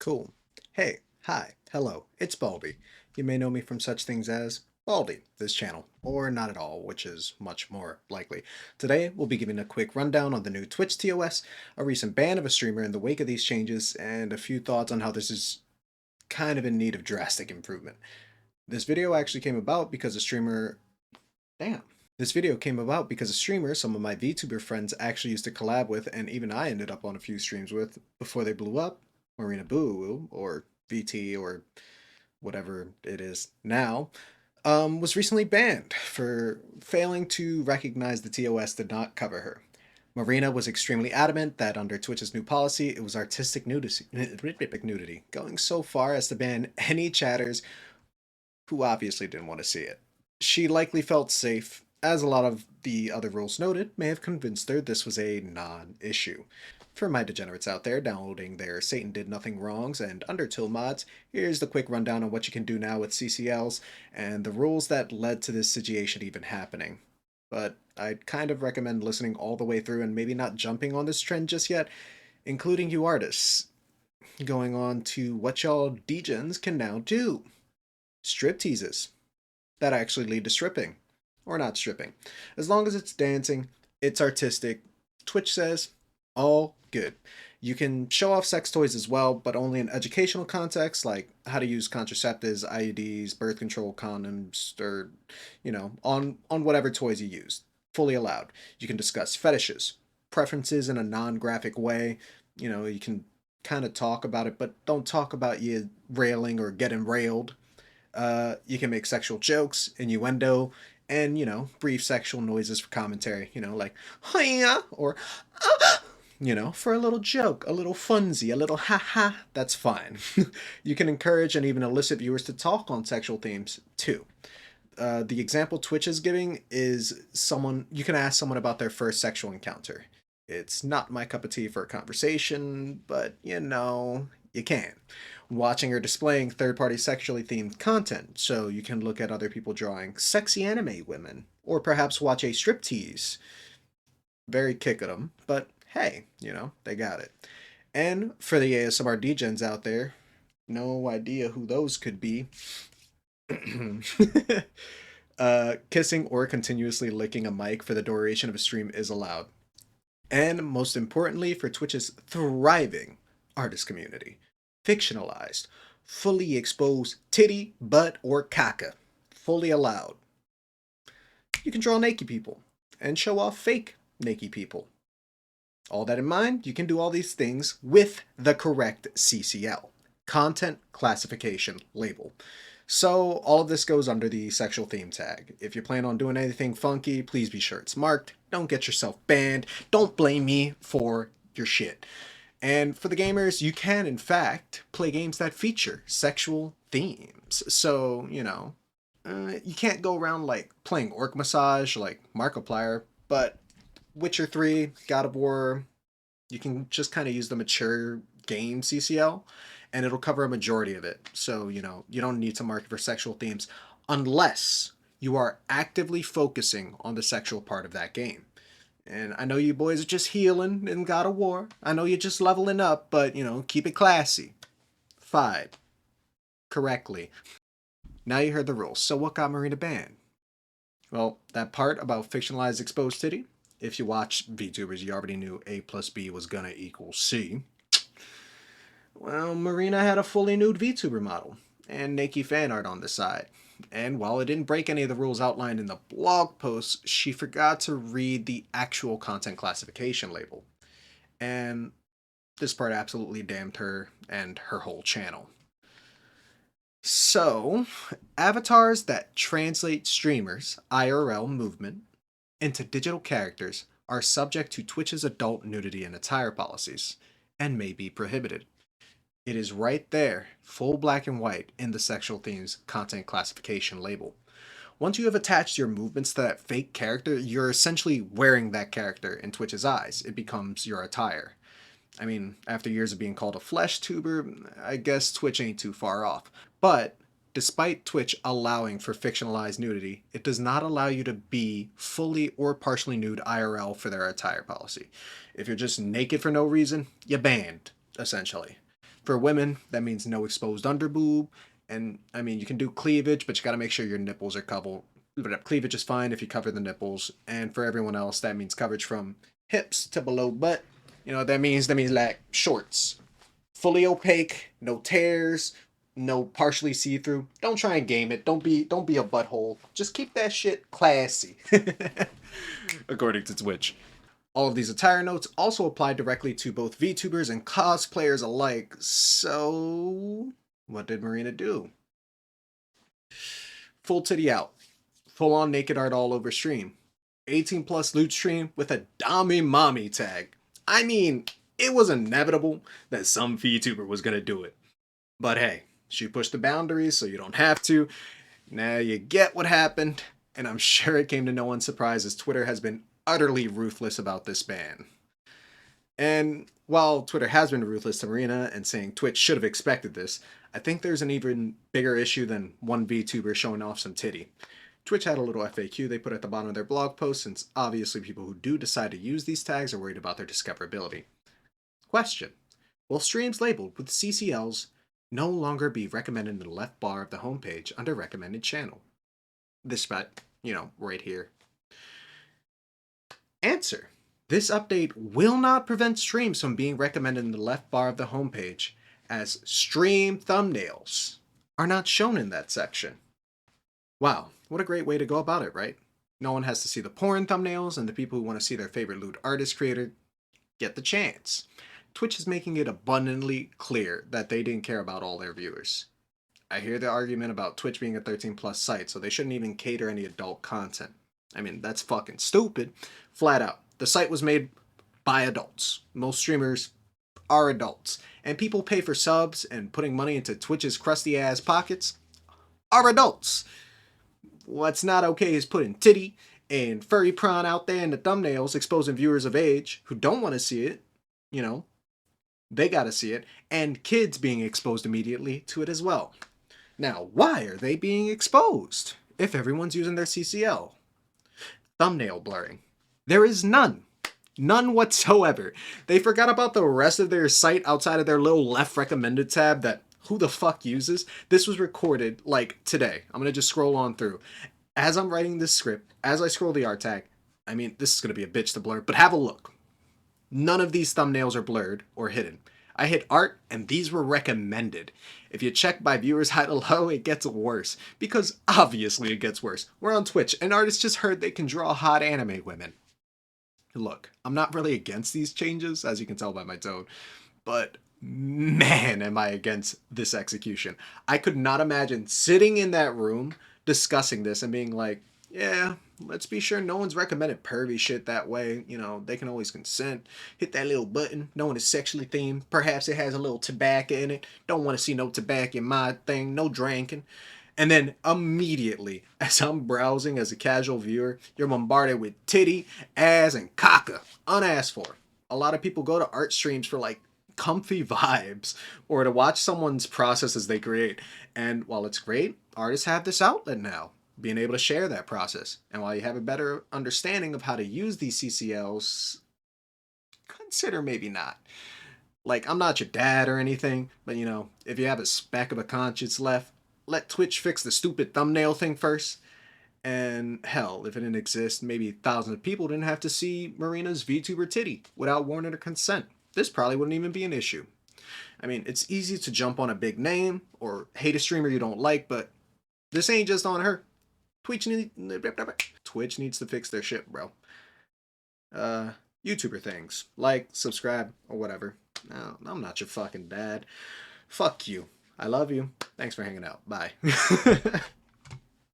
Cool. Hey, hi, hello, it's Baldy. You may know me from such things as Baldy, this channel, or not at all, which is much more likely. Today, we'll be giving a quick rundown on the new Twitch TOS, a recent ban of a streamer in the wake of these changes, and a few thoughts on how this is kind of in need of drastic improvement. This video actually came about because a streamer... Damn. This video came about because a streamer some of my VTuber friends actually used to collab with, and even I ended up on a few streams with, before they blew up, Marina or VT, or whatever it is now, was recently banned for failing to recognize the TOS did not cover her. Marina was extremely adamant that under Twitch's new policy, it was artistic nudity, going so far as to ban any chatters who obviously didn't want to see it. She likely felt safe, as a lot of the other rules noted may have convinced her this was a non-issue. For my degenerates out there downloading their Satan Did Nothing Wrongs and Undertow mods, here's the quick rundown on what you can do now with CCLs and the rules that led to this situation even happening. But I'd kind of recommend listening all the way through and maybe not jumping on this trend just yet, including you artists. Going on to what y'all degens can now do. Strip teases that actually lead to stripping. Or not stripping. As long as it's dancing, it's artistic, Twitch says, all good. You can show off sex toys as well, but only in educational contexts, like how to use contraceptives, IUDs, birth control condoms, or, on whatever toys you use. Fully allowed. You can discuss fetishes, preferences in a non-graphic way. You can kind of talk about it, but don't talk about you railing or getting railed. You can make sexual jokes, innuendo, and, brief sexual noises for commentary, like, hiya, or, for a little joke, a little funsy, a little ha-ha, that's fine. You can encourage and even elicit viewers to talk on sexual themes, too. The example Twitch is giving is you can ask someone about their first sexual encounter. It's not my cup of tea for a conversation, but, you can. Watching or displaying third-party sexually themed content, so you can look at other people drawing sexy anime women, or perhaps watch a striptease. Very kick at them, but hey, they got it. And for the ASMR degens out there, no idea who those could be. Kissing or continuously licking a mic for the duration of a stream is allowed. And most importantly, for Twitch's thriving artist community, fictionalized, fully exposed titty, butt, or caca, fully allowed. You can draw naked people and show off fake naked people. All that in mind, you can do all these things with the correct CCL, Content Classification Label. So all of this goes under the sexual theme tag. If you plan on doing anything funky, please be sure it's marked. Don't get yourself banned. Don't blame me for your shit. And for the gamers, you can, in fact, play games that feature sexual themes. So, you can't go around, like, playing Orc Massage, like Markiplier, but Witcher 3, God of War, you can just kind of use the mature game CCL, and it'll cover a majority of it. So, you don't need to mark it for sexual themes unless you are actively focusing on the sexual part of that game. And I know you boys are just healing in God of War. I know you're just leveling up, but, keep it classy. Fine. Correctly. Now you heard the rules. So what got Marina banned? Well, that part about fictionalized exposed titty. If you watch VTubers, you already knew A plus B was gonna equal C. Well, Marina had a fully nude VTuber model and naked fan art on the side. And while it didn't break any of the rules outlined in the blog post, she forgot to read the actual content classification label. And this part absolutely damned her and her whole channel. So, avatars that translate streamers' IRL movement into digital characters are subject to Twitch's adult nudity and attire policies and may be prohibited. It is right there, full black and white, in the sexual themes content classification label. Once you have attached your movements to that fake character, you're essentially wearing that character in Twitch's eyes. It becomes your attire. I mean, after years of being called a flesh tuber, I guess Twitch ain't too far off. But despite Twitch allowing for fictionalized nudity, it does not allow you to be fully or partially nude IRL for their attire policy. If you're just naked for no reason, you're banned, essentially. For women, that means no exposed underboob. And I mean, you can do cleavage, but you got to make sure your nipples are covered. Cleavage is fine if you cover the nipples. And for everyone else, that means coverage from hips to below butt. You know what that means? That means like shorts, fully opaque, no tears, no partially see-through. Don't try and game it. Don't be a butthole. Just keep that shit classy. According to Twitch. All of these attire notes also apply directly to both VTubers and cosplayers alike. So, what did Marina do? Full titty out. Full on naked art all over stream. 18 plus loot stream with a Dami Mommy tag. I mean, it was inevitable that some VTuber was gonna do it. But hey, she pushed the boundaries so you don't have to. Now you get what happened, and I'm sure it came to no one's surprise as Twitter has been utterly ruthless about this ban. And while Twitter has been ruthless to Marina and saying Twitch should have expected this, I think there's an even bigger issue than one VTuber showing off some titty. Twitch had a little FAQ they put at the bottom of their blog post, since obviously people who do decide to use these tags are worried about their discoverability. Question: will streams labeled with CCLs no longer be recommended in the left bar of the homepage under recommended channel? This spot, right here. Answer: this update will not prevent streams from being recommended in the left bar of the homepage, as stream thumbnails are not shown in that section. Wow, what a great way to go about it, right? No one has to see the porn thumbnails, and the people who want to see their favorite loot artist creator get the chance. Twitch is making it abundantly clear that they didn't care about all their viewers. I hear the argument about Twitch being a 13 plus site, so they shouldn't even cater any adult content. I mean, that's fucking stupid. Flat out. The site was made by adults. Most streamers are adults. And people pay for subs and putting money into Twitch's crusty ass pockets are adults. What's not okay is putting titty and furry prawn out there in the thumbnails, exposing viewers of age who don't want to see it. They gotta see it. And kids being exposed immediately to it as well. Now, why are they being exposed if everyone's using their CCL? Thumbnail blurring. There is none. None whatsoever. They forgot about the rest of their site outside of their little left recommended tab that who the fuck uses? This was recorded like today. I'm gonna just scroll on through. As I'm writing this script, as I scroll the art tag, I mean, this is gonna be a bitch to blur, but have a look. None of these thumbnails are blurred or hidden. I hit art and these were recommended. If you check by viewers high to low, it gets worse. Because obviously it gets worse. We're on Twitch and artists just heard they can draw hot anime women. Look, I'm not really against these changes, as you can tell by my tone, but man, am I against this execution. I could not imagine sitting in that room discussing this and being like, yeah, let's be sure no one's recommended pervy shit that way. They can always consent. Hit that little button. No one is sexually themed. Perhaps it has a little tobacco in it. Don't want to see no tobacco in my thing. No drinking. And then immediately, as I'm browsing as a casual viewer, you're bombarded with titty, ass, and caca. Unasked for. A lot of people go to art streams for like comfy vibes or to watch someone's process as they create. And while it's great, artists have this outlet now, being able to share that process. And while you have a better understanding of how to use these CCLs, consider maybe not. Like, I'm not your dad or anything, but if you have a speck of a conscience left, let Twitch fix the stupid thumbnail thing first. And hell, if it didn't exist, maybe thousands of people didn't have to see Marina's VTuber titty without warning or consent. This probably wouldn't even be an issue. I mean, it's easy to jump on a big name or hate a streamer you don't like, but this ain't just on her. Twitch needs to fix their shit, bro. YouTuber things. Like, subscribe, or whatever. No, I'm not your fucking dad. Fuck you. I love you. Thanks for hanging out. Bye.